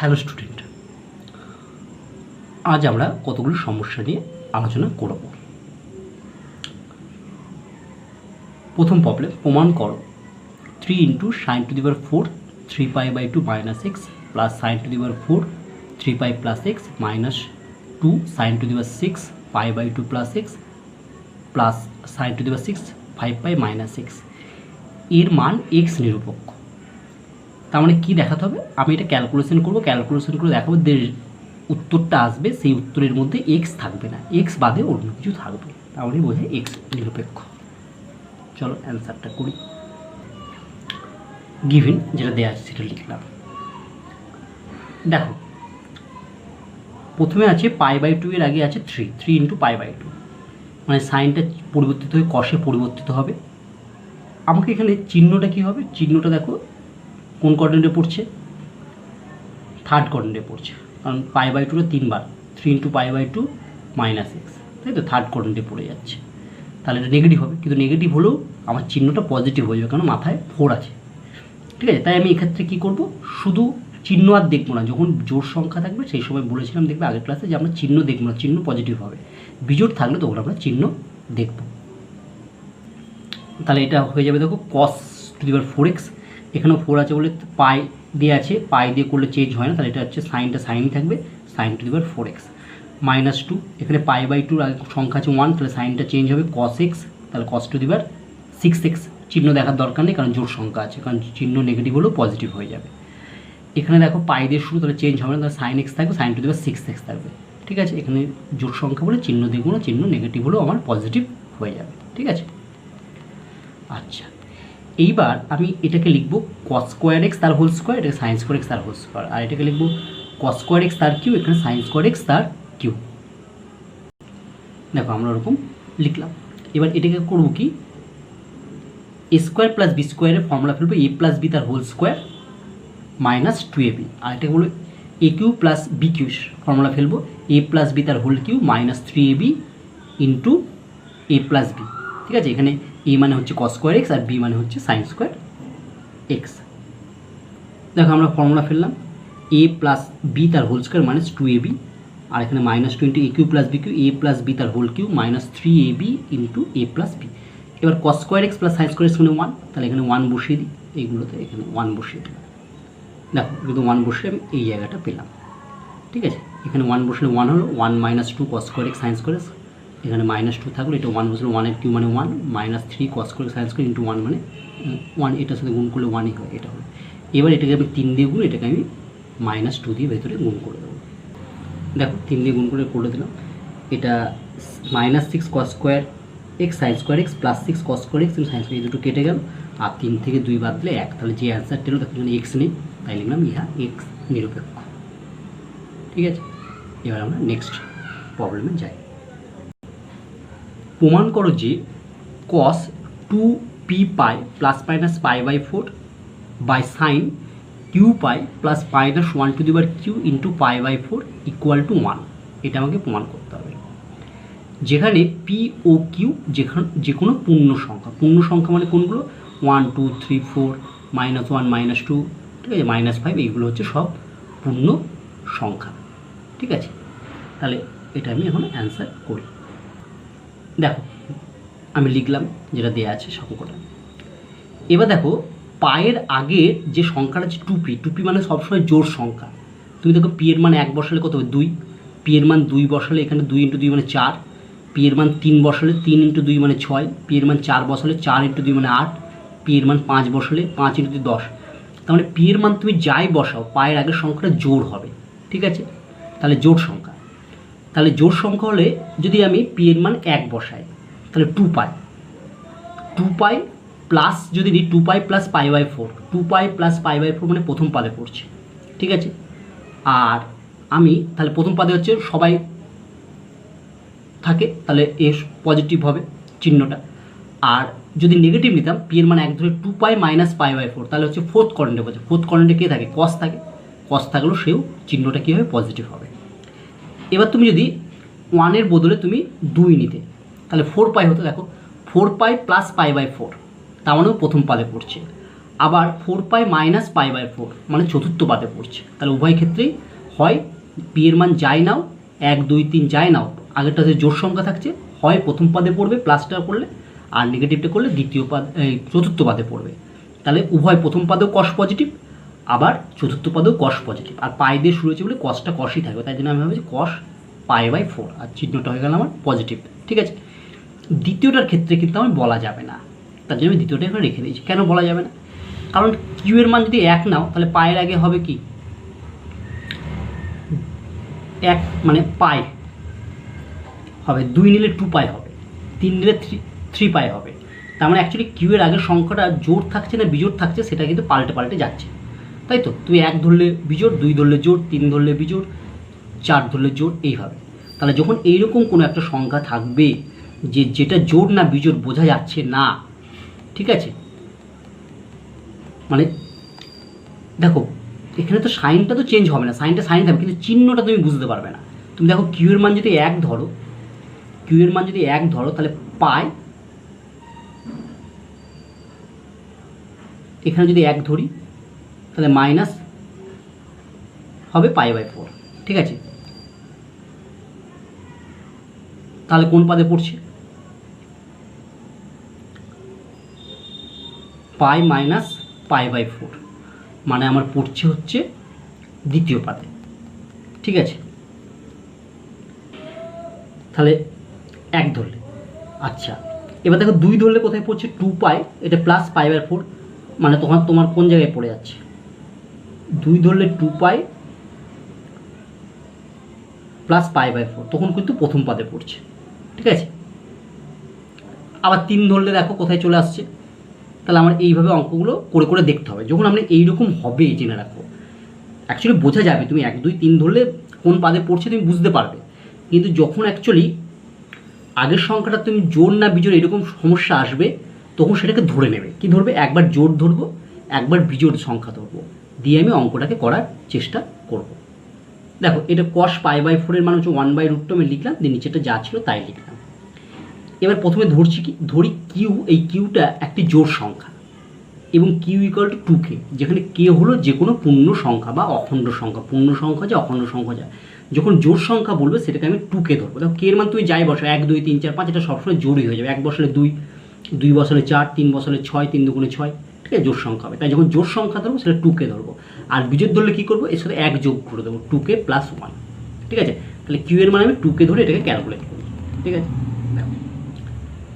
Hello student, আজ আমরা কতগুলো সমস্যা নিয়ে আলোচনা করব। প্রথম প্রবলেম, প্রমাণ করো 3 into sine to the power 4 3 pi by 2 minus x plus sine to the power 4 3 pi plus x minus 2 sine to the power 6 pi by 2 plus x plus sine to the power 6 5 pi minus x এর মান x নিরপেক্ষ। তার মানে কী দেখাতে হবে? আমি এটা calculation করব, ক্যালকুলেশন করে দেখাবো উত্তরটা আসবে, সেই উত্তরের মধ্যে এক্স থাকবে না, এক্স বাদে অন্য কিছু থাকবে, তাহলে বোঝায় এক্স নিরপেক্ষ। চলো অ্যান্সারটা করি। গিভেন যেটা দেওয়া আছে সেটা লিখলাম। দেখো প্রথমে আছে পাই বাই 2 এর আগে আছে 3 ইন্টু পাই বাই 2, মানে সাইনটা পরিবর্তিত হয়ে কষে পরিবর্তিত হবে। আমাকে এখানে চিহ্নটা কী হবে? চিহ্নটা দেখো কোন কোঅর্ডিনেটে পড়ছে? থার্ড কোঅর্ডিনেটে পড়ছে, কারণ পাই বাই 2টা 3 বার, 3 into pi by 2 minus x, তাই তো থার্ড কোঅর্ডিনেটে পড়ে যাচ্ছে। তাহলে এটা নেগেটিভ হবে, কিন্তু নেগেটিভ হলেও আমার চিহ্নটা পজিটিভ হয়ে যাবে, কারণ মাথায় 4 আছে। ঠিক আছে, তাই আমি এক্ষেত্রে কী করব, শুধু চিহ্ন আর দেখবো না। যখন জোড় সংখ্যা থাকবে সেই সময় বলেছিলাম, দেখবে আগের ক্লাসে, যে আমরা চিহ্ন দেখবো না, চিহ্ন পজিটিভ হবে। বিজোড় থাকলে তখন আমরা চিহ্ন দেখব। তাহলে এটা হয়ে যাবে, দেখো কস টু দি পাওয়ার 4x, এখানেও 4 আছে বলে পাই দিয়ে আছে, পাই দিয়ে করলে চেঞ্জ হয় না, তাহলে এটা হচ্ছে সাইনটা সাইনই থাকবে, sine to the power 4x minus 2, এখানে পাই বাই 2 সংখ্যা আছে 1, তাহলে সাইনটা চেঞ্জ হবে cos x, তাহলে cos to the power 6x। চিহ্ন দেখার দরকার নেই, কারণ জোড় সংখ্যা আছে, কারণ চিহ্ন নেগেটিভ হলেও পজিটিভ হয়ে যাবে। এখানে দেখো পাই দিয়ে শুরু, তাহলে চেঞ্জ হবে না, তাহলে সাইন এক্স থাকবে, sine to the power 6x থাকবে। ঠিক আছে, এখানে জোড় সংখ্যা বলে চিহ্ন দেখবো না, চিহ্ন নেগেটিভ হলেও আমার পজিটিভ হয়ে যাবে। ঠিক আছে, আচ্ছা এইবার আমি এটাকে লিখবো cos স্কোয়ার এক্স তার হোল স্কোয়ার, এটাকে সাইন স্কোয়ার এক্স তার হোল স্কোয়ার, আর এটাকে লিখবো cos স্কোয়ার এক্স তার কিউ, এখানে সাইন স্কোয়ার এক্স তার কিউ। দেখো আমরা ওরকম লিখলাম। এবার এটাকে করবো কি, এ স্কোয়ার প্লাস বি স্কোয়ারের ফর্মুলা ফেলবো, এ প্লাস বি তার হোল স্কোয়ার মাইনাস 2ab, আর এটাকে বলবো a cube plus b cube formula ফেলবো, এ প্লাস বি তার whole cube minus 3ab into a plus b. ঠিক আছে, এখানে এ মানে হচ্ছে cos স্কোয়ার এক্স আর বি মানে হচ্ছে সাইন স্কোয়ার এক্স। দেখো আমরা ফর্মুলা ফেললাম, এ প্লাস বি তার হোল স্কোয়ার মাইনাস 2ab, আর এখানে minus 2 into a cube plus b cube, a plus b তার whole cube minus 3ab into a plus b. এবার cos square x plus sine square x মানে 1, তাহলে এখানে 1 বসিয়ে দিই, এইগুলোতে এখানে 1 বসিয়ে দিই। দেখো কিন্তু 1 বসে আমি এই জায়গাটা পেলাম। ঠিক আছে, এখানে 1 বসলে 1 হলো, 1 minus 2 cos square x sign square x, এখানে মাইনাস 2 থাকলো, এটা 1 বসলে 1 এর কিউ মানে 1 minus 3 cos square sine square into 1 মানে 1, এটার সাথে গুণ করলে 1ই হয়, এটা হলো। এবার এটাকে আমি 3 দিয়ে গুণ, এটাকে আমি মাইনাস 2 দিয়ে ভেতরে গুণ করে দেবো। দেখো 3 দিয়ে গুণ করে দিলাম, এটা minus 6 cos square x sign square x plus 6 cos square x sine square, এই দুটো কেটে গেল, আর 3 থেকে 2 বাদ দিলে 1, তাহলে যে অ্যান্সারটা হলো দেখো এখানে এক্স নেই, তাই লিখলাম ইহা এক্স নিরপেক্ষ। ঠিক আছে, এবার আমরা নেক্সট প্রবলেমে যাই। প্রমাণ করো যে cos 2p pi plus minus pi by 4 by sine Q pi plus minus 1 to the power q into pi by 4 equal to 1, এটা আমাকে প্রমাণ করতে হবে। যেখানে পি ও কিউ যে কোনো পূর্ণ সংখ্যা মানে কোনগুলো, 1 2 3 4 মাইনাস 1 মাইনাস 2, ঠিক আছে, মাইনাস 5, এইগুলো হচ্ছে সব পূর্ণ সংখ্যা। ঠিক আছে, তাহলে এটা আমি এখন অ্যান্সার করি। দেখো আমি লিখলাম যেটা দেওয়া আছে সংখ্যাটা। এবার দেখো পায়ের আগে যে সংখ্যাটা আছে 2p মানে সবসময় জোড় সংখ্যা। তুমি দেখো পি এর মান 1 বসালে কত হবে 2, পি এর মান 2 বসালে এখানে 2 ইন্টু 2 মানে 4, পি এর মান 3 বসালে 3 ইন্টু 2 মানে 6, পি এর মান 4 বসালে 4 ইন্টু 2 মানে 8, পি এর মান 5 বসালে 5 ইন্টু 2 10। তার মানে পি এর মান তুমি যাই বসাও পায়ের আগের সংখ্যাটা জোড় হবে। ঠিক আছে, তাহলে জোড় সংখ্যা, তাহলে জোড় সংখ্যা হলে যদি আমি পি এর মান 1 বসাই, তাহলে 2 পাই প্লাস যদি নিই 2 pi plus pi by 4, 2 pi plus pi by 4 মানে প্রথম পাদে পড়ছে। ঠিক আছে, আর আমি তাহলে প্রথম পাদে হচ্ছে সবাই থাকে, তাহলে এ পজিটিভ হবে চিহ্নটা। আর যদি নেগেটিভ নিতাম, পি এর মান 1 ধরে 2 পাই মাইনাস পাই বাই 4, তাহলে হচ্ছে ফোর্থ কোঅর্ডিনেটে বলছে, ফোর্থ কোঅর্ডিনেটে কে থাকে, কস থাকে, কস থাকলেও সেও চিহ্নটা কী হবে, পজিটিভ হবে। এবার তুমি যদি 1 এর বদলে তুমি 2 নিতে, তাহলে 4 পাই হতো। দেখো 4 পাই প্লাস পাই বাই 4, তার মানেও প্রথম পাদে পড়ছে। আবার 4 পাই মাইনাস পাই বাই 4 মানে চতুর্থ পাদে পড়ছে। তাহলে উভয় ক্ষেত্রেই হয় পি এর মান যাই নাও, 1 2 3 যাই নাও, আগেরটাতে জোড় সংখ্যা থাকছে, হয় প্রথম পাদে পড়বে প্লাসটা করলে, আর নেগেটিভটা করলে দ্বিতীয় পাদ চতুর্থ পাদে পড়বে। তাহলে উভয় প্রথম পাদেও কস পজিটিভ, আবার চতুর্থ পাদেও কস পজিটিভ, আর পাই দিয়ে শুরু হয়েছে বলে কসটা কসই থাকবে, তাই জন্য আমি ভাবছি কস পাই বাই 4, আর চিহ্নটা হয়ে গেল আমার পজিটিভ। ঠিক আছে, দ্বিতীয়টার ক্ষেত্রে কিন্তু আমার বলা যাবে না, তার জন্য আমি দ্বিতীয়টা এখানে রেখে দিয়েছি। কেন বলা যাবে না? কারণ কিউ এর মান যদি 1 নাও তাহলে পায়ের আগে হবে কি 1 মানে পাই হবে, 2 নিলে 2 পাই হবে, 3 নিলে 3 পাই হবে। তার মানে অ্যাকচুয়ালি কিউ এর আগের সংখ্যাটা জোড় থাকছে না বিজোড় থাকছে সেটা কিন্তু পাল্টে যাচ্ছে, তাই তো? তুমি 1 ধরলে বিজোড়, 2 ধরলে জোড়, 3 ধরলে বিজোড়, 4 ধরলে জোড়, এইভাবে। তাহলে যখন এইরকম কোনো একটা সংখ্যা থাকবে যেটা জোড় না বিজোড় বোঝা যাচ্ছে না, ঠিক আছে, মানে দেখো এখানে তো সাইনটা তো চেঞ্জ হবে না, সাইনটা সাইন থাকবে কিন্তু চিহ্নটা তুমি বুঝতে পারবে না। তুমি দেখো কিউ এর মান যদি 1 ধরো, কিউ এর মান যদি 1 ধরো তাহলে পাই, এখানে যদি 1 ধরি তাহলে মাইনাস হবে পাই বাই 4। ঠিক আছে, তাহলে কোন পাদে পড়ছে? পাই মাইনাস পাই বাই 4 মানে আমার পড়ছে হচ্ছে দ্বিতীয় পাদে। ঠিক আছে, তাহলে 1 ধরলে, আচ্ছা এবার দেখো 2 ধরলে কোথায় পড়ছে? 2 পাই, এটা প্লাস পাই বাই 4 মানে তখন তোমার কোন জায়গায় পড়ে যাচ্ছে? 2 ধরলে 2 পাই প্লাস পাই বাই 4, তখন কিন্তু প্রথম পাদে পড়ছে। ঠিক আছে, আবার 3 ধরলে দেখো কোথায় চলে আসছে। তাহলে আমার এইভাবে অঙ্কগুলো করে করে দেখতে হবে। যখন আপনি এইরকম হবে জেনে রাখো, অ্যাকচুয়ালি বোঝা যাবে তুমি 1 2 3 ধরলে কোন পাদে পড়ছে তুমি বুঝতে পারবে, কিন্তু যখন অ্যাকচুয়ালি আগের সংখ্যাটা তুমি জোড় না বিজোড় এরকম সমস্যা আসবে তখন সেটাকে ধরে নেবে। কি ধরবে? একবার জোড় ধরবো, একবার বিজোড় সংখ্যা ধরবো, দিয়ে আমি অঙ্কটাকে করার চেষ্টা করব। দেখো এটা কস পাই বাই 4 এর মান হচ্ছে 1/√2 আমি লিখলাম, দিয়ে নিচেটা যা ছিল তাই লিখলাম। এবার প্রথমে ধরছি কি, ধরি কিউ, এই কিউটা একটি জোড় সংখ্যা এবং কিউ ইকুয়াল টু 2k, যেখানে কে হলো যে কোনো পূর্ণ সংখ্যা বা অখণ্ড সংখ্যা, পূর্ণ সংখ্যা যা অখণ্ড সংখ্যা যা, যখন জোড় সংখ্যা বলবে সেটাকে আমি 2k ধরবো। দেখো কে এর মান তুমি যাই বসো, 1 2 3 4 5, এটা সবসময় জোড়ই হয়ে যাবে। 1 বসালে 2, 2 বসালে 4, 3 বসালে 6, 3 দুগুণে 6, ঠিক আছে, জোড় সংখ্যা হবে। তাই যখন জোড় সংখ্যা ধরবো সেটা 2k ধরবো, আর বিজোড় ধরলে কী করবো? এর সাথে 1 যোগ করে দেবো, 2k + 1। ঠিক আছে, তাহলে কিউ এর মান আমি 2k ধরে এটাকে ক্যালকুলেট করি। ঠিক আছে,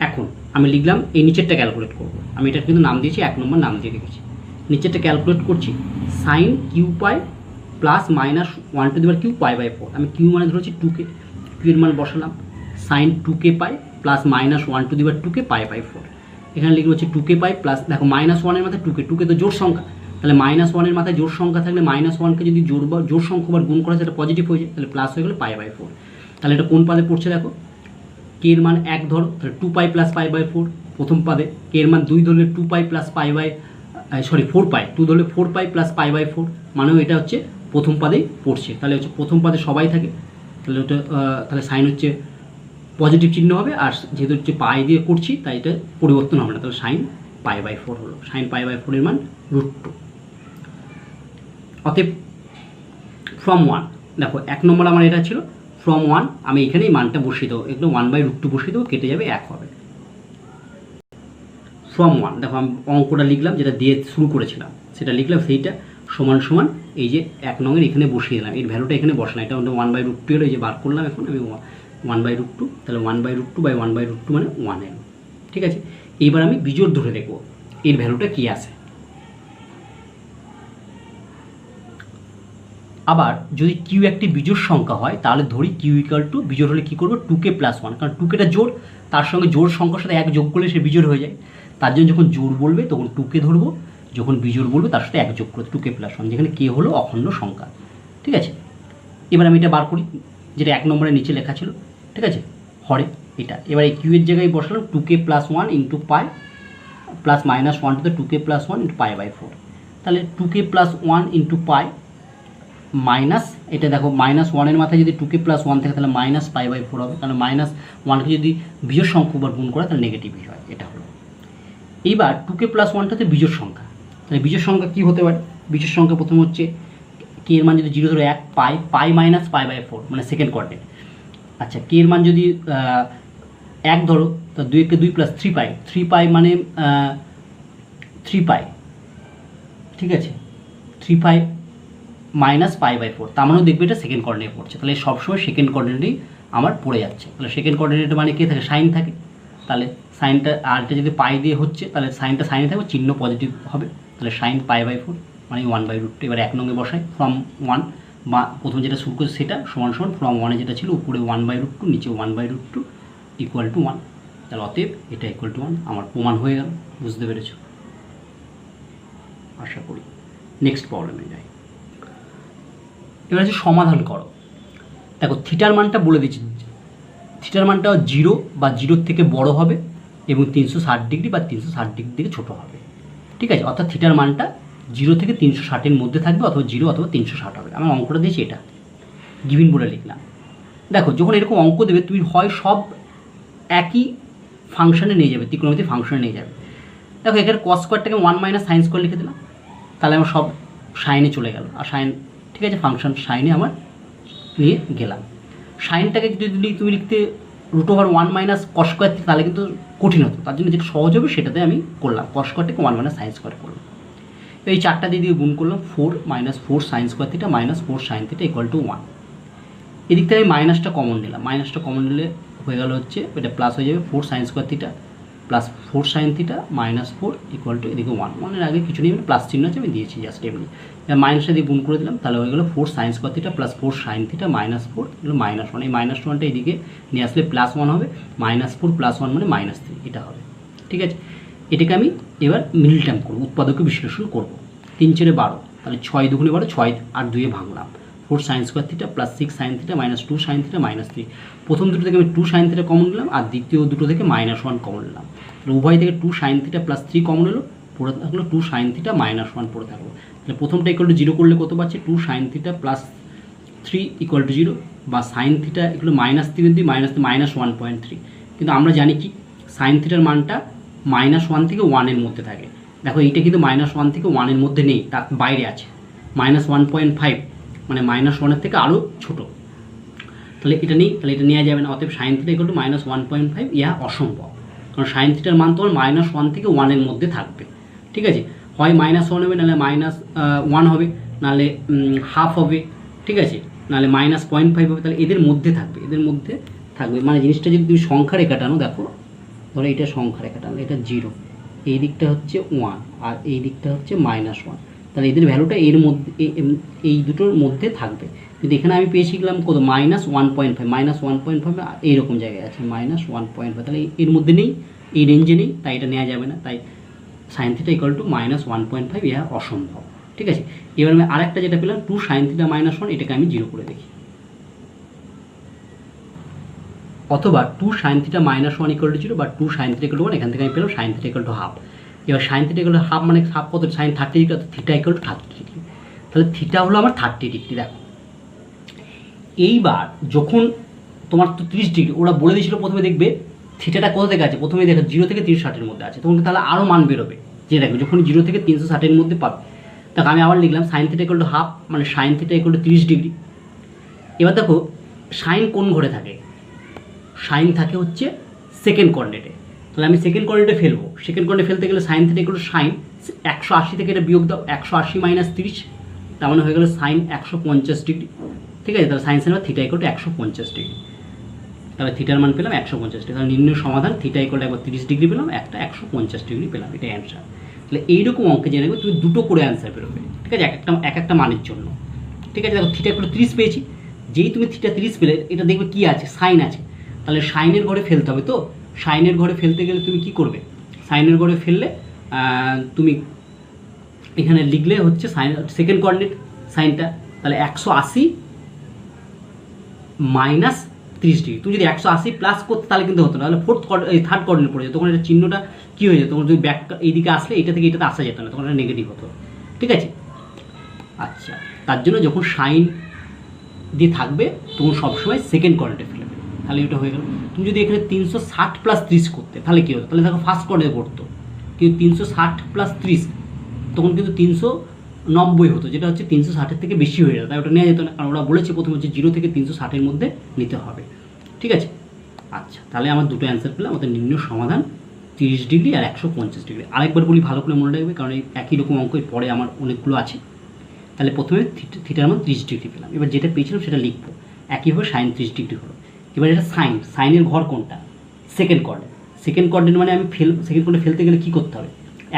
এখন আমি লিখলাম এই নিচেরটা ক্যালকুলেট করবো। আমি এটা কিন্তু নাম দিয়েছি 1 নম্বর নাম দিয়ে রেখেছি। নিচেরটা ক্যালকুলেট করছি, sine Q pi plus minus 1/কিউ পাই বাই 4। আমি কিউ মানে ধরেছি 2k, কিউ এর মান বসালাম, sine 2k pi plus minus 1/2k pi by 4। এখানে লিখে হচ্ছে 2k পাই প্লাস, দেখো -1 এর মাথায় 2k, 2k তো জোড় সংখ্যা, তাহলে -1 এর মাথায় জোড় সংখ্যা থাকলে -1কে যদি জোড় সংখ্যাবার গুণ করা সেটা পজিটিভ হয়ে যায়, তাহলে প্লাস হয়ে গেলে পাই বাই 4। তাহলে এটা কোন পাদে পড়ছে? দেখো কে এর মান 1 ধরো, তাহলে 2 পাই প্লাস পাই বাই 4 প্রথম পাদে। কে এর মান 2 ধরলে 2 পাই প্লাস পাই বাই 4 পাই, 2 ধরলে 4 পাই প্লাস পাই বাই 4, মানেও এটা হচ্ছে প্রথম পাদেই পড়ছে। তাহলে হচ্ছে প্রথম পাদে সবাই থাকে, তাহলে ওটা তাহলে সাইন হচ্ছে পজিটিভ চিহ্ন হবে, আর যেহেতু হচ্ছে পাই দিয়ে করছি তাই এটা পরিবর্তন হবে না, তাহলে সাইন পাই বাই 4 হলো। সাইন পাই বাই 4 এর মান √2। অতএব ফ্রম 1, দেখো 1 নম্বর আমার এটা ছিল, ফ্রম 1 আমি এখানেই মানটা বসিয়ে দেবো, একদম 1/√2 বসিয়ে দেবো, কেটে যাবে 1 হবে। ফ্রম 1 দেখো আমি অঙ্কটা লিখলাম যেটা দিয়ে শুরু করেছিলাম সেটা লিখলাম, সেইটা সমান সমান এই যে 1 নঙের এখানে বসিয়ে দিলাম, এর ভ্যালুটা এখানে বসালাম, এটা 1/√2 হলো, এই যে বার করলাম এখন আমি 1/√2, তাহলে 1/√2/1/√2 মানে 1 এলো। ঠিক আছে, এইবার আমি বিজোড় ধরে দেখবো এর ভ্যালুটা কী আসে। আবার যদি কিউ একটি বিজোড় সংখ্যা হয় তাহলে ধরি কিউ ইকুয়াল টু, বিজোড় হলে কী করবো? 2k + 1, কারণ 2kটা জোড়, তার সঙ্গে জোড় সংখ্যার সাথে 1 যোগ করলে সে বিজোড় হয়ে যায়। তার জন্য যখন জোড় বলবে তখন 2k ধরবো, যখন বিজোড় বলবে তার সাথে 1 যোগ করবো, 2k + 1, যেখানে কে হলো অখণ্ড সংখ্যা। ঠিক আছে, এবার আমি এটা বার করি, যেটা 1 নম্বরের নিচে লেখা ছিল। ঠিক আছে, হরে এটা, এবার এই কিউ এর জায়গায় বসালাম 2k + 1 into pi plus -1 to 2k + 1 into pi by 4। তাহলে 2k + 1 ইন্টু পাই মাইনাস, এটা দেখো -1 এর মাথায় যদি 2k + 1 থাকে তাহলে মাইনাস পাই বাই 4 হবে, কারণ -1কে যদি বিজোড় সংখ্যা বার গুণ করে তাহলে নেগেটিভই হয়, এটা হলো। এইবার 2k + 1টাতে বিজোড় সংখ্যা, তাহলে বিজোড় সংখ্যা কী হতে পারে? বিজোড় সংখ্যা প্রথম হচ্ছে কে এর মান যদি 0 ধরো 1 পাই মাইনাস পাই/4 মানে সেকেন্ড কোয়ার্ডিনেট। আচ্ছা কে এর মান যদি 1 ধরো, তো 2 কে 2 প্লাস 3 পাই মানে 3 পাই, ঠিক আছে, 3 পাই মাইনাস পাই/4, তার মানেও দেখবে এটা সেকেন্ড কোঅর্ডিনেটে পড়ছে। তাহলে সবসময় সেকেন্ড কোঅর্ডিনেটেই আমার পড়ে যাচ্ছে। তাহলে সেকেন্ড কোঅর্ডিনেটে মানে কে থাকে? সাইন থাকে। তাহলে সাইনটা আর এটা যদি পাই দিয়ে হচ্ছে তাহলে সাইনটা সাইনে থাকবে, চিহ্ন পজিটিভ হবে। তাহলে সাইন পাই/4 মানে 1/√2। এবার 1 নঙে বসাই, ফ্রম 1 বা প্রথম যেটা শুরু করছে সেটা সমান সমান ফ্রম 1 যেটা ছিল উপরে 1/√2 নিচে 1/√2 ইকুয়াল টু 1। তাহলে অতএব এটা ইকুয়াল টু 1 আমার প্রমাণ হয়ে গেল। বুঝতে পেরেছ আশা করি। নেক্সট প্রবলেমে যাই। এবার হচ্ছে সমাধান করো। দেখো থিটার মানটা বলে দিচ্ছি, থিটার মানটা 0 বা 0 থেকে বড় হবে এবং 360 ডিগ্রি বা 360 ডিগ্রি থেকে ছোটো হবে, ঠিক আছে। অর্থাৎ থিটার মানটা 0 থেকে 360-এর মধ্যে থাকবে, অথবা 0 অথবা 360 হবে। আমার অঙ্কটা দিয়েছি এটা, গিভিন বলে লিখলাম। দেখো যখন এরকম অঙ্ক দেবে তুমি হয় সব একই ফাংশনে নিয়ে যাবে, ত্রিকোণমিতিক ফাংশনে নিয়ে যাবে। দেখো এখানে কস স্কোয়ারটাকে 1 মাইনাস সাইন স্কোয়ার লিখে দিলাম, তাহলে আমার সব সাইনে চলে গেল। আর সাইন, ঠিক আছে, ফাংশন সাইনে আমার নিয়ে গেলাম। সাইনটাকে যদি তুমি লিখতে √1 মাইনাস কস স্কোয়ার, তাহলে কিন্তু কঠিন হতো। তার জন্য যেটা সহজ হবে সেটাতে আমি করলাম, কস স্কোয়ারটাকে 1 মাইনাস সাইন স্কোয়ার করলাম। তো এই 4টা দিয়ে গুণ করলাম, 4 minus 4 sine square theta minus 4 sign theta equal to 1। এদিক থেকে আমি মাইনাসটা কমন নিলাম, মাইনাসটা কমন নিলে হয়ে গেল হচ্ছে এটা প্লাস হয়ে যাবে 4 sine square theta plus 4 sine theta minus 4 equal two এদিকে 1। 1-এর আগে কিছু নেই, প্লাস চিহ্ন আছে, আমি দিয়েছি জাস্ট এমনি। মাইনাসটা দিয়ে গুণ করে দিলাম, তাহলে হয়ে গেলো 4 sine square theta plus 4 sine theta minus 4 এগুলো -1। এই -1টা এদিকে নিয়ে আসলে +1 হবে, -4 + 1 মানে -3 এটা হবে, ঠিক আছে। এটাকে আমি এবার মিডল টার্ম করবো, উৎপাদকে বিশ্লেষণ করবো। 3 × 4 = 12, তাহলে 6 × 2 = 12, 6 আর 2 ভাঙলাম। 4 sine square theta plus 6 sine theta minus 2 sine theta -3। প্রথম দুটো থেকে আমি 2 সাইন থিটা কমন নিলাম, আর দ্বিতীয় দুটো থেকে -1 কমন নিলাম। তাহলে উভয় থেকে 2 সাইন থিটা প্লাস 3 কমন হলো, পড়ে থাকলো 2 সাইন থিটা -1 পড়ে থাকলো। তাহলে প্রথমটা ইকুয়াল টু 0 করলে কত পাচ্ছি? 2 sine theta plus 3 equal to 0, বা সাইন থিটা ইকুয়াল টু -3 দিয়ে -1.3। কিন্তু আমরা জানি কি সাইন থিটার মানটা -1 থেকে 1 এর মধ্যে থাকে। দেখো এইটা কিন্তু -1 থেকে 1 এর মধ্যে নেই, তার বাইরে আছে -1.5, মানে -1-এর থেকে আরও ছোটো। তাহলে এটা নেই, তাহলে এটা নেওয়া যাবে না। অতএব সাইন থিটা ইকুয়াল টু -1.5 ইহা অসম্ভব, কারণ সাইন থিটার মান তোমার -1 থেকে 1 এর মধ্যে থাকবে, ঠিক আছে। হয় -1 হবে, নাহলে -1 হবে, নাহলে হাফ হবে, ঠিক আছে, নাহলে -0.5 হবে। তাহলে এদের মধ্যে থাকবে, এদের মধ্যে থাকবে। মানে জিনিসটা যদি তুমি সংখ্যা রেখা টানো, দেখো ধরো এটা সংখ্যা রেখা টানো, এটা 0, এই দিকটা হচ্ছে 1 আর এই দিকটা হচ্ছে -1, তাহলে এদের ভ্যালুটা এর মধ্যে, এই দুটোর মধ্যে থাকবে। কিন্তু এখানে আমি পেয়েছিলাম কত? -1.5 এইরকম জায়গায় আছে -1.5, তাহলে এর মধ্যে নেই, এই রেঞ্জে নেই, তাই এটা নেওয়া যাবে না। তাই সাইন থিটা ইকুয়াল টু -1.5 ইহা অসম্ভব, ঠিক আছে। এবার আমি আরেকটা যেটা পেলাম 2 সাইন থিটা -1, এটাকে আমি 0 করে দেখি। অথবা 2 সাইন থিটা -1 ইকুয়াল টু 0 বা 2 সাইন থিটা ইকুয়াল টু 1, এখান থেকে আমি পেলাম sine theta equal to half. এবার sine theta equal to half মানে হাফ কত? সাইন 30 ডিগ্রি, অর্থাৎ থিটা ইকুয়াল টু 30 ডিগ্রি। তাহলে থিটা হলো আমার 30 ডিগ্রি। দেখো এইবার যখন তোমার তো 30 ডিগ্রি, ওরা বলে দিয়েছিল প্রথমে দেখবে থিটাটা কোথা থেকে আছে, প্রথমে দেখো 0 থেকে 360-এর মধ্যে আছে, তখন তাহলে আরও মান বেরোবে। যে দেখো যখন 0 থেকে 360-এর মধ্যে পাবে, দেখো আমি আবার লিখলাম sine theta equal to half, মানে sine theta equal to 30 degree. এবার দেখো সাইন কোন ঘরে থাকে? সাইন থাকে হচ্ছে সেকেন্ড কোঅর্ডিনেটে। তাহলে আমি সেকেন্ড কোঅর্ডিনেটে ফেলবো, সেকেন্ড কোঅর্ডিনেটে ফেলতে গেলে sine theta equal to sine 180 থেকে এটা বিয়োগ দাও, 180 - 30, তার মানে হয়ে গেল সাইন 150 ডিগ্রি, ঠিক আছে। তাহলে sine sine theta equal to 150 degree. তাহলে থিটার মান পেলাম 150 ডিগ্রি। তাহলে নির্ণয় সমাধান থিটা ইকুয়াল টু একবার 30 ডিগ্রি পেলাম, একটা 150 ডিগ্রি পেলাম, এটাই অ্যান্সার। তাহলে এইরকম অঙ্কে জেনে নেবে তুমি দুটো করে অ্যান্সার বেরোবে, ঠিক আছে, এক একটা মানের জন্য, ঠিক আছে। দেখো থিটা ইকুয়াল টু 30 পেয়েছি, যেই তুমি থিটা 30 পেলে এটা দেখবে কী আছে? সাইন আছে। তাহলে সাইনের ঘরে ফেলতে হবে। তো সাইনের ঘরে ফেলতে গেলে তুমি কি করবে? সাইনের ঘরে ফেললে তুমি এখানে লিখলে হচ্ছে সাইন সেকেন্ড কোঅর্ডিনেট সাইনটা, তাহলে 180 - 30 ডিগ্রি। তুমি যদি 180 প্লাস করতে তাহলে কিন্তু হতো না, তাহলে থার্ড কোঅর্ডিনেট পড়ে যেত, তখন এটা চিহ্নটা কী হয়ে যেত? তখন তুমি ব্যাক এইদিকে আসলে এটা থেকে এটাতে আসা যেত না, তখন এটা নেগেটিভ হতো, ঠিক আছে। আচ্ছা, তার জন্য যখন সাইন দিয়ে থাকবে তখন সবসময় সেকেন্ড কোঅর্ডিনেটে ফেলবে, তাহলে এটা হয়ে গেল। তুমি যদি এখানে 360 + 30 করতে তাহলে কী হতো? তাহলে দেখো ফার্স্ট কোঅর্ডিনেটে পড়তো, কিন্তু 360 + 30 তখন কিন্তু 390 হতো, যেটা হচ্ছে 360-এর থেকে বেশি হয়ে যেত, তাই ওটা নেওয়া যেত না, কারণ ওরা বলেছে প্রথমে হচ্ছে 0 থেকে 360-এর মধ্যে নিতে হবে। ঠিক আছে, আচ্ছা তাহলে আমার দুটো অ্যান্সার পেলাম। আমাদের নির্ণয় সমাধান 30 ডিগ্রি আর 150 ডিগ্রি। আরেকবার বলি ভালো করে মনে রাখবে, কারণ এই একই রকম অঙ্ক পরে আমার অনেকগুলো আছে। তাহলে প্রথমে থিটার মান 30 ডিগ্রি পেলাম, এবার যেটা পেয়েছিলাম সেটা লিখবো। একইভাবে সাইন 30 ডিগ্রি হলো। এবার এটা সাইনের ঘর কোনটা? সেকেন্ড কোয়াড্রেন্ট মানে আমি সেকেন্ড কোয়াড্রেন্ট ফেলতে গেলে কী করতে হবে?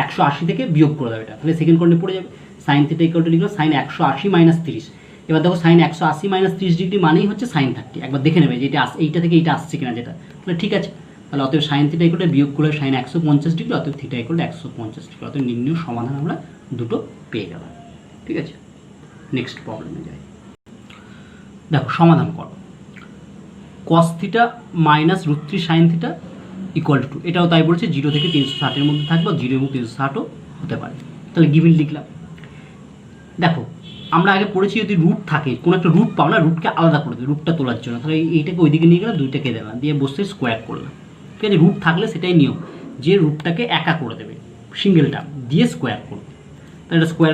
180 থেকে বিয়োগ করে দেবে এটা, তাহলে সেকেন্ড কোয়াড্রেন্ট পড়ে যাবে। সাইন থিটা ইকুয়াল টু লিখলাম সাইন 180 মাইনাস 30। এবার দেখো সাইন 180 মাইনাস 30 ডিগ্রি মানেই হচ্ছে সাইন 30। একবার দেখে নেবে যে এটা এইটা থেকে এইটা আসছে কিনা, যেটা তাহলে ঠিক আছে। তাহলে অতএব সাইন থিটা ইকুয়াল টু বিয়োগ করলে সাইন 150 ডিগ্রি, অতএব থিটা ইকুয়াল টু 150 ডিগ্রি। অতএব নির্ণয় সমাধান আমরা দুটো পেয়ে গেলাম। ঠিক আছে, নেক্সট প্রবলেমে যাই। দেখো সমাধান করো। Cos theta minus √3 sign theta equal two, এটাও তাই বলছে 0 থেকে 360-এর মধ্যে থাকবে, 0 এবং 360ও হতে পারে। তাহলে গিভেন লিখলাম। দেখো আমরা আগে পড়েছি যদি রুট থাকে, কোনো একটা রুট পাও না, রুটকে আলাদা করে দেবে রুটটা তোলার জন্য। তাহলে এইটাকে ওইদিকে নিয়ে গেলাম, দুইটাকে দিলাম, দিয়ে বসে স্কোয়ার করলাম। ঠিক আছে, রুট থাকলে সেটাই নিয়ম, যে রুটটাকে একা করে দেবে, সিঙ্গেলটা দিয়ে স্কোয়ার করবে। তাহলে এটা স্কোয়ার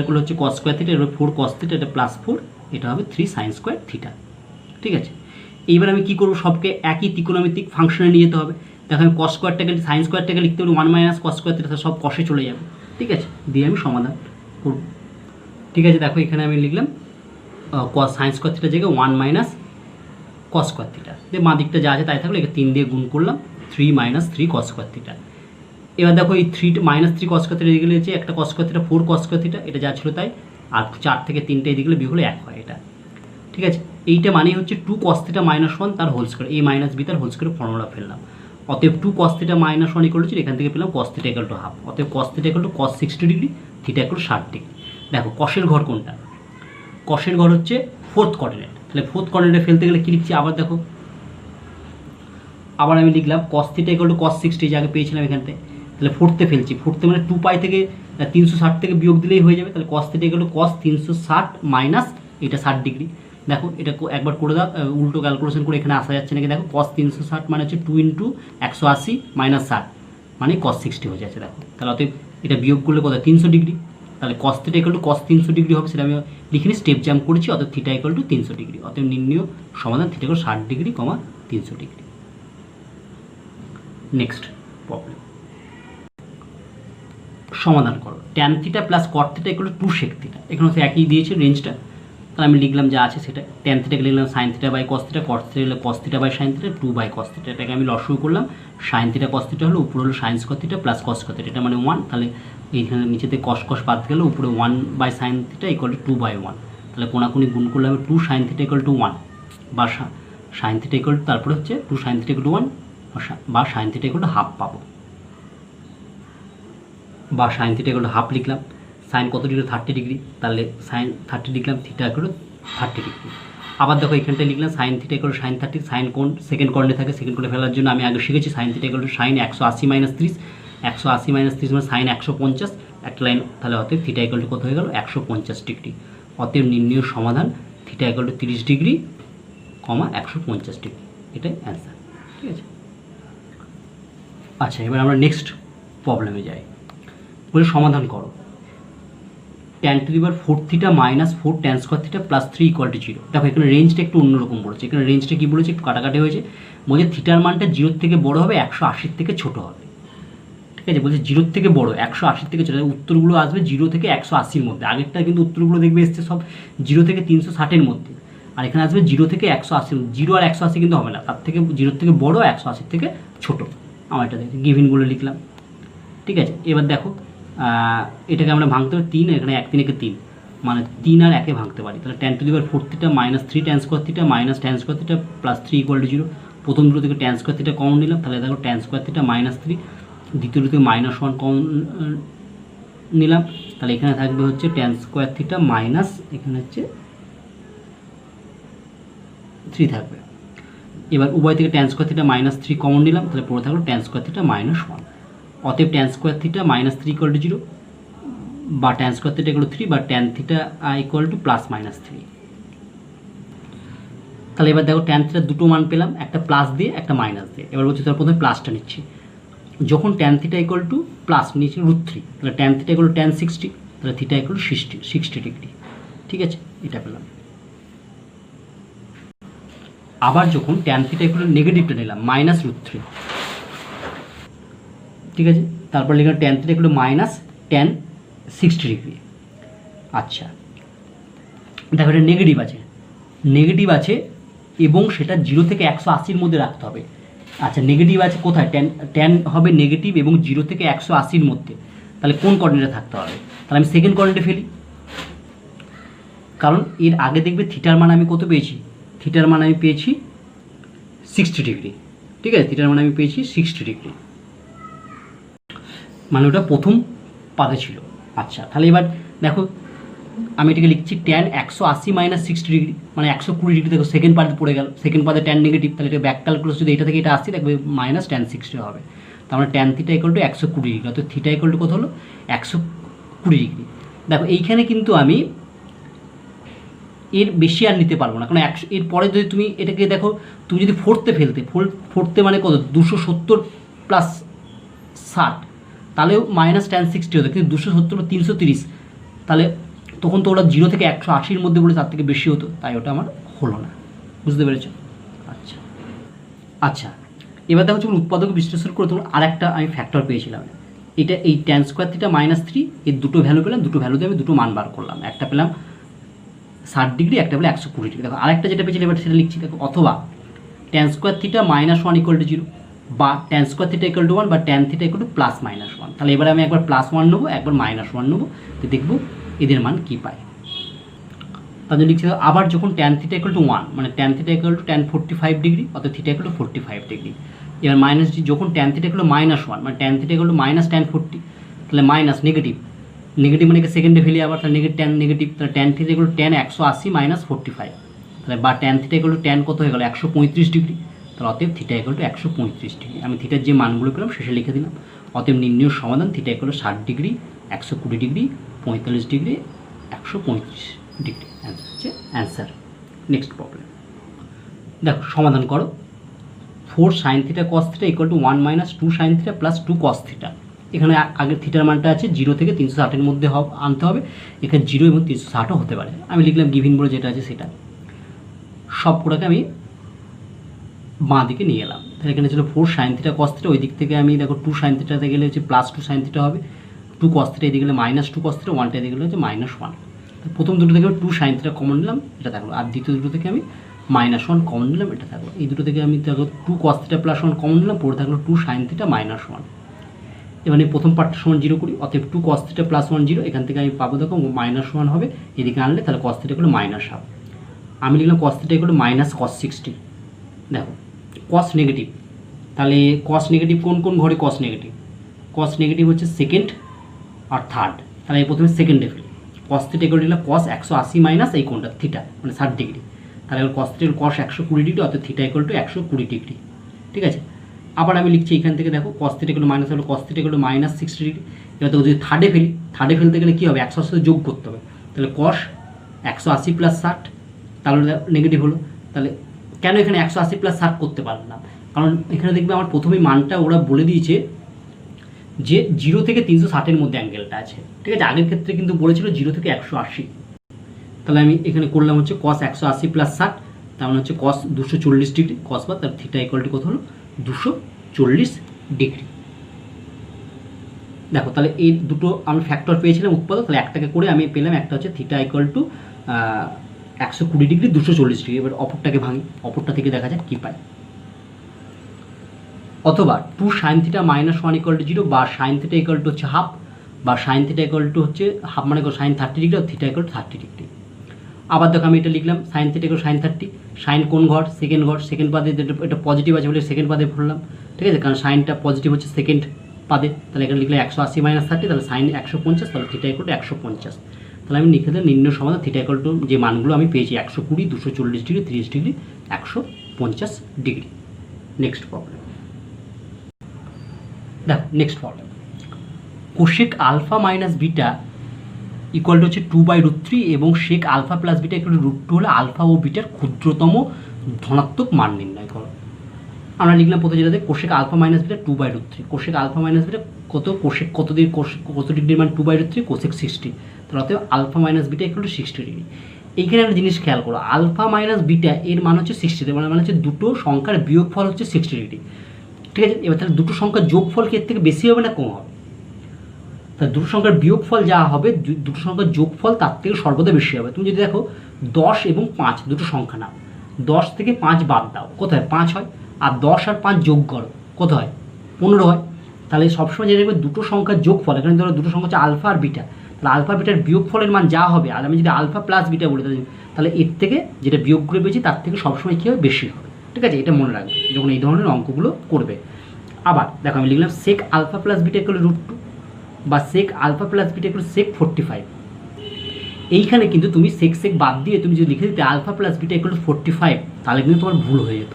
করলে হচ্ছে কস স্কোয়ার থিটা, এটা 4 কস থিটা, এটা +4, এটা হবে 3 সাইন স্কোয়ার থিটা। ঠিক আছে, এইবার আমি কী করবো, সবকে একই ত্রিকোণমিতিক ফাংশনে নিয়ে যেতে হবে। দেখো আমি কস স্কোয়ারটাকে সাইন স্কোয়ারটাকে লিখতে পারি 1 মাইনাস কস স্কোয়ার থিটা, সব কষে চলে যাবে। ঠিক আছে, দিয়ে আমি সমাধান করব। ঠিক আছে, দেখো এখানে আমি লিখলাম কস সাইন স্কোয়ার থিটার জায়গায় 1 মাইনাস কস স্কোয়ার থিটা, দিয়ে বাঁ দিকটা যা আছে তাই থাকলো, একে 3 দিয়ে গুণ করলাম, 3 মাইনাস 3 কস স্কোয়ার থিটা। এবার দেখো এই 3 মাইনাস 3 কস স্কোয়ার থিটা এদিকে লিখেছে, একটা cos square theta 4 cos square theta, এটা যা ছিল তাই, আর 4 থেকে 3টা এদিকে বিয়োগ হলে 1 হয় এটা। ঠিক আছে, এইটা মানেই হচ্ছে 2 cos থিটা মাইনাস 1 তার whole square, a minus b তার হোল স্কোয়ার ফর্মুলা ফেললাম। অতএব 2 cos theta minus 1 equal to, এখান থেকে পেলাম cos theta equal to half. অতএব cos theta equal to cos 60 degree, theta equal to 60 degree. দেখো কসের ঘর কোনটা? কসের ঘর হচ্ছে 4th কোঅর্ডিনেট। তাহলে 4th কোঅর্ডিনেটে ফেলতে গেলে কী লিখছি, আবার দেখো আবার আমি লিখলাম cos theta equal to cos 60, যে আগে পেয়েছিলাম এখান থেকে। তাহলে 4th ফেলছি, 4th মানে 2 পাই থেকে 360 থেকে বিয়োগ দিলেই হয়ে যাবে। তাহলে cos theta equal to cos 360 minus এটা 60 ডিগ্রি। দেখো এটা একবার করে দাও, উল্টো ক্যালকুলেশন করে এখানে আসা যাচ্ছে নাকি। দেখো cos 360 মানে হচ্ছে 2 × 180 মাইনাস 60 মানে cos 60 হয়ে যাচ্ছে। দেখো তাহলে অতএব এটা বিয়োগ করলে কত, 300 ডিগ্রি। তাহলে cos theta equal to cos 300 degree হবে, সেটা আমি লিখিনি, স্টেপ জাম্প করেছি। অতএব থিটা ইকুয়াল টু 300 ডিগ্রি। অতএব নির্ণয় সমাধান theta equal 60 degree, 300 degree. Next problem, সমাধান করো। Tan theta plus cot theta equal to 2 sec theta. এখানে হচ্ছে একই দিয়েছে রেঞ্জটা, তাহলে আমি লিখলাম যা আছে সেটা। ট্যান থিটাকে লিখলাম sine theta by cos theta, cot theta হলো cos theta by sine theta, 2 by cos theta. এটাকে আমি লসগু করলাম, সাইন থিটা কস থিটা হলো, উপরে হলো sine square theta plus cos square theta, এটা মানে 1। তাহলে এইখানে নিচেতে কস কস বাদ গেলে উপরে 1 by sine theta equal to 2 by 1। তাহলে কোনাকুনি গুণ করলে আমি 2 সাইন থিটা ইকুয়াল টু 1 বা সাইন থিটা ইকুয়াল টু, তারপরে হচ্ছে 2 সাইন থিটা ইকুয়াল টু 1 বা sign theta equal to half পাবো, বা sign theta equal to half লিখলাম। সাইন কত ডিগ্রি, 30 ডিগ্রি, তাহলে সাইন 30 লিখলাম, থিটা ইকুয়াল টু 30 ডিগ্রি। আবার দেখো এখানটায় লিখলাম sine theta equal to sine 30, sine কোণ সেকেন্ড কোণে থাকে, সেকেন্ড কোণে ফেলার জন্য আমি আগে শিখেছি sine theta equal to sine 180 minus 30, 180 minus 30 মানে সাইন 150, একটা লাইন। তাহলে অতএব থিটা ইকুয়াল টু কত হয়ে গেল, 150 ডিগ্রি। অতএব নির্ণয় সমাধান theta equal to 30 degree, 150 degree, এটাই অ্যান্সার। ঠিক আছে, আচ্ছা এবার আমরা নেক্সট প্রবলেমে যাই। বলে সমাধান করো। Tan two the power 4 theta minus 4 tan square theta plus 3 equal to 0। দেখো এখানে রেঞ্জটা একটু অন্যরকম বলেছে। এখানে রেঞ্জটা কী বলেছে, একটু কাটাকাটি হয়েছে। বলছে থিটার মানটা 0 থেকে বড় হবে, 180 থেকে ছোট হবে। ঠিক আছে, বলছে 0 থেকে বড়, 180 থেকে ছোটো। উত্তরগুলো আসবে 0 থেকে 180-র মধ্যে। আগেরটা কিন্তু উত্তরগুলো দেখবে এসছে সব 0 থেকে 360-এর মধ্যে, আর এখানে আসবে 0 থেকে 180। 0 আর 180 কিন্তু হবে না, তার থেকে 0 থেকে বড়, 180 থেকে ছোট। আমার এটা দেখে গিভিনগুলো লিখলাম। ঠিক আছে, এবার দেখো এটাকে আমরা ভাঙতে পারি 3, এখানে 1 3 3, মানে 3 আর 1 ভাঙতে পারি। তাহলে tan two the power 4 theta minus 3 tan square theta minus tan square theta plus 3 equal to 0। প্রথম দুটো থেকে ট্যান স্কোয়ার থিটা কমন নিলাম, তাহলে দেখো ট্যান স্কোয়ার থিটা মাইনাস 3, দ্বিতীয় থেকে -1 কমন নিলাম, তাহলে এখানে থাকবে হচ্ছে ট্যান স্কোয়ার থিটা মাইনাস, এখানে হচ্ছে 3 থাকবে। এবার উভয় থেকে tan square theta minus 3 common নিলাম, তাহলে পড়ে থাকলো ট্যান স্কোয়ার থিটা -1। অতএব tan square theta minus 3 equal to 0, বা tan square theta equal two 3, বা tan theta equal two plus minus 3। তাহলে এবার দেখো ট্যান থিটার দুটো মান পেলাম, একটা প্লাস দিয়ে একটা মাইনাস দিয়ে। এবার বলছি তার প্রথমে প্লাসটা নিচ্ছি। যখন tan theta equal two plus নিচে √3, তাহলে tan theta equal two tan 60, তাহলে থিটা ইকুয়াল টু 60 ডিগ্রি। ঠিক আছে, এটা পেলাম। আবার যখন ট্যান থিটা ইকুয়াল টু নেগেটিভটা নিলাম -√3, ঠিক আছে, তারপর লিখলাম tan theta equal two -tan 60 degree. আচ্ছা, দেখো এটা নেগেটিভ আছে এবং সেটা 0 থেকে 180-র মধ্যে রাখতে হবে। আচ্ছা, নেগেটিভ আছে কোথায়? ট্যান হবে নেগেটিভ এবং 0 থেকে 180-র মধ্যে, তাহলে কোন কোঅর্ডিনেটে থাকতে হবে? তাহলে আমি সেকেন্ড কোঅর্ডিনেটে ফেলি, কারণ এর আগে দেখবে থিটার মান আমি কত পেয়েছি? থিটার মান আমি পেয়েছি 60 ডিগ্রি। ঠিক আছে, থিটার মান আমি পেয়েছি 60 ডিগ্রি, মানে ওটা প্রথম পাদে ছিল। আচ্ছা, তাহলে এবার দেখো আমি এটাকে লিখছি ট্যান 180 - 60 ডিগ্রি, মানে 120 ডিগ্রি। দেখো সেকেন্ড পাদে পড়ে গেল, সেকেন্ড পাদে ট্যান নেগেটিভ, তাহলে এটা ব্যাক ক্যালকুলাস যদি এটা থেকে এটা আসছে দেখবে -tan 60 হবে। তার মানে tan theta equal two 120 degree, অর্থাৎ থিটা ইকুয়াল টু কত হলো? 120 ডিগ্রি। দেখো এইখানে কিন্তু আমি এর বেশি আর নিতে পারবো না, কারণ এর পরে যদি তুমি এটাকে দেখো, তুমি যদি ফোর্থে মানে কত 270 + 60, তাহলেও -tan 60 হতো, কিন্তু 270 + 330, তাহলে তখন তো ওরা 0 থেকে 180-র মধ্যে বলে, তার থেকে বেশি হতো, তাই ওটা আমার হলো না। বুঝতে পেরেছো? আচ্ছা, এবার দেখো যখন উৎপাদক বিশ্লেষণ করে তখন আরেকটা আমি ফ্যাক্টর পেয়েছিলাম। এটা এই tan স্কোয়ার থিটা -3, এর দুটো ভ্যালু পেলাম, দুটো ভ্যালু দিয়ে আমি দুটো মান বার করলাম। একটা পেলাম 60 ডিগ্রি, একটা পেলাম 120 ডিগ্রি। দেখো আরেকটা যেটা পেয়েছিলাম এবার সেটা লিখছি। দেখো, অথবা tan স্কোয়ার থিটা -1 = 0, বা tan স্কোয়ার থিটা = 1, বা tan থিটা = +-1। তাহলে এবারে আমি একবার +1 নেবো, একবার -1 নেবো, তো দেখবো এদের মান কী পাই। তাহলে লিখছি আবার যখন tan থিটা = 1, মানে tan থিটা = tan 45 ডিগ্রি, অর্থাৎ থিটা = 45 ডিগ্রি। এবার যখন tan থিটা = -1, মানে tan থিটা = tan 40, তাহলে মাইনাস নেগেটিভ মানে সেকেন্ডে ফেলি আবার, তাহলে tan নেগেটিভ, তাহলে tan থিটা = tan 180 - 45, তাহলে বা tan থিটা = tan কত হয়ে গেল? 135 ডিগ্রি। তাহলে অতএব থিটা = 135 ডিগ্রি। আমি থিটার যে মানগুলো পেলাম শেষে লিখে দিলাম। অতএব নির্ণয় সমাধান theta = 60 degree, 120 degree, 45 degree, 135 degree. Answer. Next problem দেখো, সমাধান করো। 4 sin θ cos θ = 1 - 2 sin θ + 2 cos θ। এখানে আগের থিটার মানটা আছে 0 থেকে 360-এর মধ্যে আনতে হবে। এখানে 0 এবং 360ও হতে পারে। আমি লিখলাম গিভিন বলে যেটা আছে সেটা, সব কটাকে আমি বাঁ দিকে নিয়ে এলাম। তাহলে এখানে ছিল 4 sin θ cos θ, ওই দিক থেকে আমি দেখো 2 sin θতে গেলে হচ্ছে +2 sin θ হবে, 2 cos θ এদিকে গেলে -2 cos θ, 1টা এদিকে গেলে হচ্ছে -1। প্রথম দুটো থেকে 2 sin θ কমন নিলাম, এটা থাকলো। আর দ্বিতীয় দুটো থেকে আমি -1 কমন নিলাম, এটা থাকলো। এই দুটো থেকে আমি দেখো 2 cos θ + 1 কমন নিলাম, পরে থাকলো 2 sin θ -1। এবার এই প্রথম পার্টটা সমান 0 করি, অতএব 2 cos θ + 1 0। এখান থেকে আমি পাবো দেখো -1 হবে, এদিকে আনলে তাহলে cos θ = -1/2। আমি লিখলাম cos θ = -cos 60। দেখো cos নেগেটিভ, তাহলে cos নেগেটিভ কোন ঘরে? cos নেগেটিভ হচ্ছে সেকেন্ড আর থার্ড। তাহলে এই প্রথমে সেকেন্ডে ফেলি। cos θ = cos 180 - এই কোণটা থিটা, মানে 60 ডিগ্রি। তাহলে cos θ cos 120 ডিগ্রি, অর্থাৎ থিটা = 120 ডিগ্রি। ঠিক আছে, আবার আমি লিখছি এখান থেকে দেখো cos θ - হলো cos θ = -60 ডিগ্রি। এবার তো যদি থার্ডে ফেলতে গেলে কী হবে? 180 সাথে যোগ করতে হবে, তাহলে cos 180 + 60, তাহলে নেগেটিভ হলো। তাহলে কেন এখানে 180 + 60 করতে পারলাম না? কারণ এখানে দেখবে আমার প্রথমেই মানটা ওরা বলে দিয়েছে যে 0 থেকে 360-এর মধ্যে অ্যাঙ্গেলটা আছে। ঠিক আছে, আগের ক্ষেত্রে কিন্তু বলেছিল 0 থেকে 180। তাহলে আমি এখানে করলাম হচ্ছে cos 180 + 60, তার মানে হচ্ছে cos 240 ডিগ্রি, cos বা তার থিটা = কত হলো? 240 ডিগ্রি। দেখো তাহলে এই দুটো আমি ফ্যাক্টর পেয়েছিলাম উৎপাদক, তাহলে একটাকে করে আমি পেলাম, একটা হচ্ছে থিটা = 120 ডিগ্রি, 240 ডিগ্রি। এবার অপরটাকে ভাঙি, অপরটা থেকে দেখা যাক কী পাই। অথবা 2 sin θ - 1 = 0, বা sin θ = হচ্ছে হাফ, বা sin θ = হচ্ছে হাফ, মানে sin 30 ডিগ্রি, আর থিটা = 30 ডিগ্রি। আবার দেখো আমি এটা লিখলাম sin θ = sin 30, সাইন কোন ঘর? সেকেন্ড পাদে, এটা পজিটিভ আছে বলে সেকেন্ড পাদে ভরলাম। ঠিক আছে, কারণ সাইনটা পজিটিভ হচ্ছে সেকেন্ড পাদে, তাহলে এখানে লিখলে 180 - 30, তাহলে সাইন 150, তাহলে থিটা = 150। তাহলে আমি লিখে দিলাম নির্ণয় সমাধান থিটা = যে মানগুলো আমি পেয়েছি 120, 240 degree, 30 degree, 150 degree. Next problem দেখো, next problem cosec alpha minus beta equal to হচ্ছে 2/√3 এবং sec alpha plus beta equal to √2 হলে আলফা ও বিটার ক্ষুদ্রতম ধনাত্মক মান নির্ণয় করো। আমরা লিখলাম প্রথমে যেটাতে cosec alpha minus beta 2/√3, cosec alpha minus beta কত, কোশেক কত ডিগ্রির মান 2/√3, কোশেক 60, তাহলে অতএব alpha minus beta equal to 60 degree. এইখানে একটা জিনিস খেয়াল করো, আলফা মাইনাস বিটা এর মান হচ্ছে 60, মানে হচ্ছে দুটো সংখ্যার বিয়োগফল হচ্ছে 60 ডিগ্রি, ঠিক আছে। এবার তাহলে দুটো সংখ্যার যোগফল কি এর থেকে বেশি হবে না কম হবে? তাহলে দুটো সংখ্যার বিয়োগফল যা হবে, দুটো সংখ্যার যোগফল তার থেকে সর্বদা বেশি হবে। তুমি যদি দেখো 10 এবং 5 দুটো সংখ্যা নাও, 10 থেকে 5 বাদ দাও, কোথায় 5 হয়, আর 10 আর 5 যোগ করো, কত হয় 15 হয়। তাহলে সবসময় যে দেখবে দুটো সংখ্যার যোগফল, এখানে ধরো দুটো সংখ্যা হচ্ছে আলফা আর বিটা, তাহলে আলফা বিটার বিয়োগফলের মান যা হবে, আর আমি যদি আলফা প্লাস বিটা বলি তাহলে এর থেকে যেটা বিয়োগ করে পেয়েছি তার থেকে সবসময় কী হবে, বেশি হবে, ঠিক আছে। এটা মনে রাখবে যখন এই ধরনের অঙ্কগুলো করবে। আবার দেখো আমি লিখলাম sec alpha plus beta equal √2 বা sec alpha plus beta equal sec 45। এইখানে কিন্তু তুমি সেক বাদ দিয়ে তুমি যদি লিখে দিতে আলফা প্লাস বিটা ইকুয়াল 45, তাহলে কিন্তু তোমার ভুল হয়ে যেত।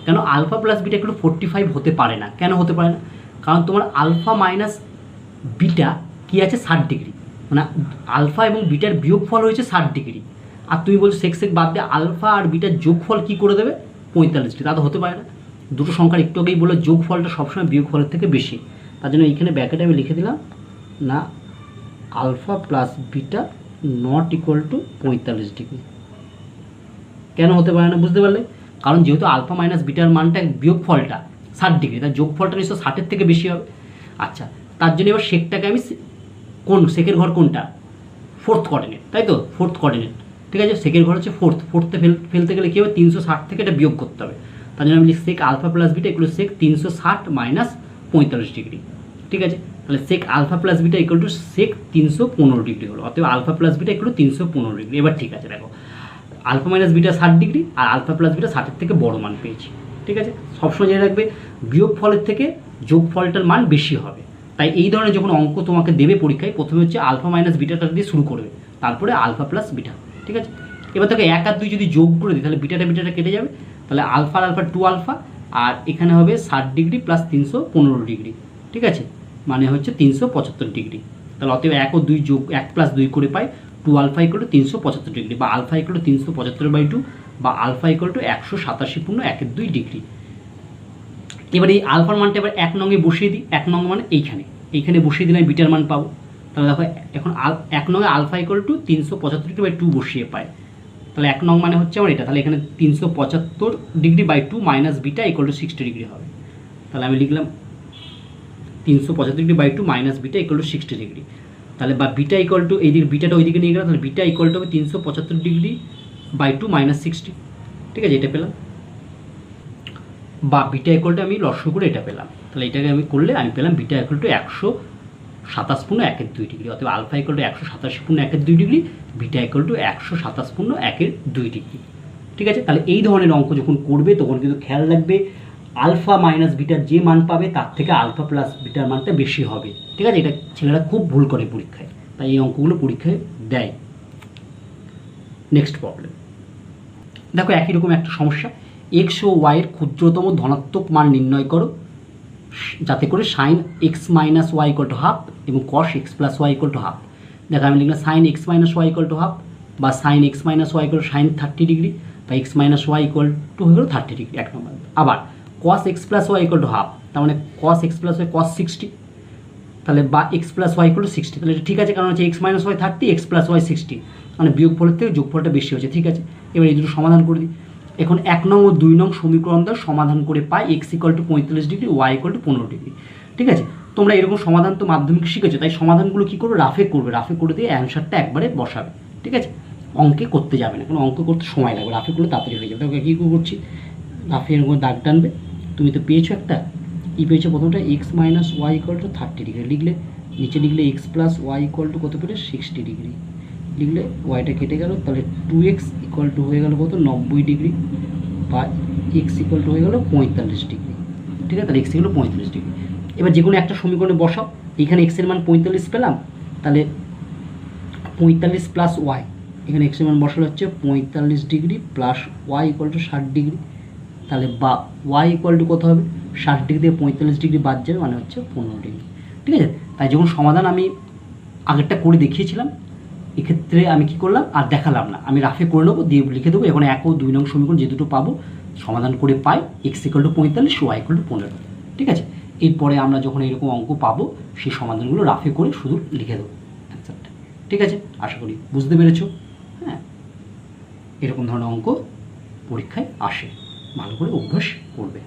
কেন আলফা প্লাস বিটা ইকুয়াল 45 হতে পারে না? কেন হতে পারে না? কারণ তোমার আলফা মাইনাস বিটা কি আছে 60 ডিগ্রি, মানে আলফা এবং বিটার বিয়োগফল হয়েছে 60 ডিগ্রি, আর তুমি বলছো সেক বাদ দিয়ে আলফা আর বিটার যোগফল কি করে দেবে 45 ডিগ্রি, তা তো হতে পারে না। দুটো সংখ্যার একটু আগেই বলে যোগফলটা সবসময় বিয়োগফলের থেকে বেশি, তার জন্য এইখানে ব্র্যাকেটে আমি লিখে দিলাম না alpha plus beta not equal to 45 degree. কেন হতে পারে না বুঝতে পারলে? কারণ যেহেতু আলফা মাইনাস বিটার মানটা বিয়োগফলটা 60 ডিগ্রি, তার যোগফলটা নিশ্চয় 60-এর থেকে বেশি হবে। আচ্ছা, তার জন্য এবার সেকটাকে আমি কোন সেকের ঘর কোনটা, ফোর্থ কোঅর্ডিনেট, তাই তো, ফোর্থ কোঅর্ডিনেট, ঠিক আছে। সেকের ঘর হচ্ছে ফোর্থে ফেলতে গেলে কী হবে, 360 থেকে এটা বিয়োগ করতে হবে। তার জন্য আমি লিখি sec alpha plus beta equal to sec 360 minus 45 degree, ঠিক আছে। তাহলে sec alpha plus beta equal to sec 315 degree হলো, অতএব alpha plus beta equal to 315 degree. এবার ঠিক আছে, দেখো আলফা মাইনাস বিটা 60 ডিগ্রি আর আলফা প্লাস বিটা 60-এর থেকে বড় মান পেয়েছি, ঠিক আছে। সবসময় জেনে রাখবে বিয়োগফলের থেকে যোগফলটার মান বেশি হবে। তাই এই ধরনের যখন অঙ্ক তোমাকে দেবে পরীক্ষায়, প্রথমে হচ্ছে আলফা মাইনাস বিটাটা দিয়ে শুরু করবে, তারপরে আলফা প্লাস বিটা, ঠিক আছে। এবার তাকে 1 আর 2 যদি যোগ করে দিই তাহলে বিটাটা কেটে যাবে, তাহলে আলফা 2 আলফা, আর এখানে হবে 60 ডিগ্রি প্লাস 315 ডিগ্রি, ঠিক আছে, মানে হচ্ছে 375 ডিগ্রি। তাহলে অতএব 1 ও 2 যোগ 1 প্লাস 2 করে পাই 2 আলফা ইকুয়াল টু 375 ডিগ্রি, বা আলফা ইকুয়াল টু 375/2, বা আলফা ইকুয়াল টু 187.2 ডিগ্রি। এবার এই আলফার মানটা এবার 1 নঙে বসিয়ে দিই, 1 নং মানে এইখানে বসিয়ে দিলে আমি বিটার মান পাবো। তাহলে দেখো এখন 1 নঙে আলফা ইকুয়াল টু 375/2 বসিয়ে পাই, তাহলে 1 নং মানে হচ্ছে আমার এটা, তাহলে এখানে 375/2 minus beta equal to 60 degree হবে। তাহলে আমি লিখলাম 375/2 minus beta equal to 60 degree. তাহলে বা বিটা ইকুয়াল টু এই দিকে বিটাটা ওইদিকে নিয়ে গেলাম, তাহলে বিটা ইকুয়াল টু হবে 375/2 মাইনাস 60, ঠিক আছে, এটা পেলাম। বা বিটা ইকুয়াল টু আমি লস্য করে এটা পেলাম, তাহলে এটাকে আমি করলে আমি পেলাম বিটা ইকুয়াল টু 127.12 ডিগ্রি, অথবা alpha equal to 127.12 degree, beta equal to 127.12 degree, ঠিক আছে। তাহলে এই ধরনের অঙ্ক যখন করবে তখন কিন্তু খেয়াল রাখবে আলফা মাইনাস বিটার যে মান পাবে তার থেকে আলফা প্লাস বিটার মানটা বেশি হবে, ঠিক আছে। এটা ছেলেরা খুব ভুল করে পরীক্ষায়, তাই এই অঙ্কগুলো পরীক্ষায় দেয়। নেক্সট প্রবলেম দেখো, একই রকম একটা সমস্যা, এক্স ও ওয়াইয়ের ক্ষুদ্রতম ধনাত্মক মান নির্ণয় করো যাতে করে sine x minus y equal to half এবং cos x plus y equal to half. দেখো আমি লিখলাম sine x minus y equal to half, বা sine x minus y equal sine 30 degree, বা x minus y equal to হয়ে গেল 30 degree, 1 number. আবার cos x plus y equal to half, তার মানে cos x plus y cos 60, তাহলে বা x plus y equal to 60, তাহলে এটা ঠিক আছে, কারণ হচ্ছে x minus y 30, x plus y 60, মানে বিয়োগফলের থেকে যোগফলটা বেশি হচ্ছে, ঠিক আছে। এবার এই দুটো সমাধান করে দিই। এখন 1 নং ও 2 নং সমীকরণ দ্বারা সমাধান করে পাই x equal to 45 degree, y equal to 15 degree, ঠিক আছে। তোমরা এরকম সমাধান তো মাধ্যমিক শিখেছো, তাই সমাধানগুলো কী করবে, রাফে করবে, রাফে করে দিয়ে অ্যান্সারটা একবারে বসাবে, ঠিক আছে। অঙ্কে করতে যাবে না, কারণ অঙ্ক করতে সময় লাগবে, রাফে করলে তাড়াতাড়ি হয়ে যাবে। ওকে কী করছি, রাফে এরকম দাগ টানবে, তুমি তো পেয়েছো একটা, ই পেয়েছো প্রথমটা x minus y equal to 30 degree লিখলে, নিচে লিখলে x plus y equal to কত পেলে 60 ডিগ্রি লিখলে, ওয়াইটা কেটে গেল, তাহলে 2x ইকুয়াল টু হয়ে গেল কত 90 ডিগ্রি, বা এক্স ইকুয়াল টু হয়ে গেল 45 ডিগ্রি, ঠিক আছে। তাহলে এক্স ইকুয়াল টু 45 ডিগ্রি। এবার যে কোনো একটা সমীকরণে বসাও, এখানে এক্সের মান 45 পেলাম, তাহলে 45 প্লাস ওয়াই, এখানে এক্সের মান বসালে হচ্ছে 45 degree plus y equal to 60 degree, তাহলে বা ওয়াই ইকুয়াল টু কত হবে 60 ডিগ্রি দিয়ে 45 ডিগ্রি বাদ যাবে, মানে হচ্ছে 15 ডিগ্রি, ঠিক আছে। তাই যখন সমাধান আমি আগেরটা করে দেখিয়েছিলাম, এক্ষেত্রে আমি কি করলাম আর দেখালাম না, আমি রাফে করে নেবো, দিয়ে লিখে দেবো। এখন 1 ও 2 নং সমীকরণ যে দুটো পাবো সমাধান করে পাই x equal to 45, y equal to 15। ঠিক আছে, এরপরে আমরা যখন এরকম অঙ্ক পাবো সেই সমাধানগুলো রাফে করে শুধু লিখে দেবো অ্যান্সারটা। ঠিক আছে, আশা করি বুঝতে পেরেছো। হ্যাঁ, এরকম ধরনের অঙ্ক পরীক্ষায় আসে, ভালো করে অভ্যাস করবে।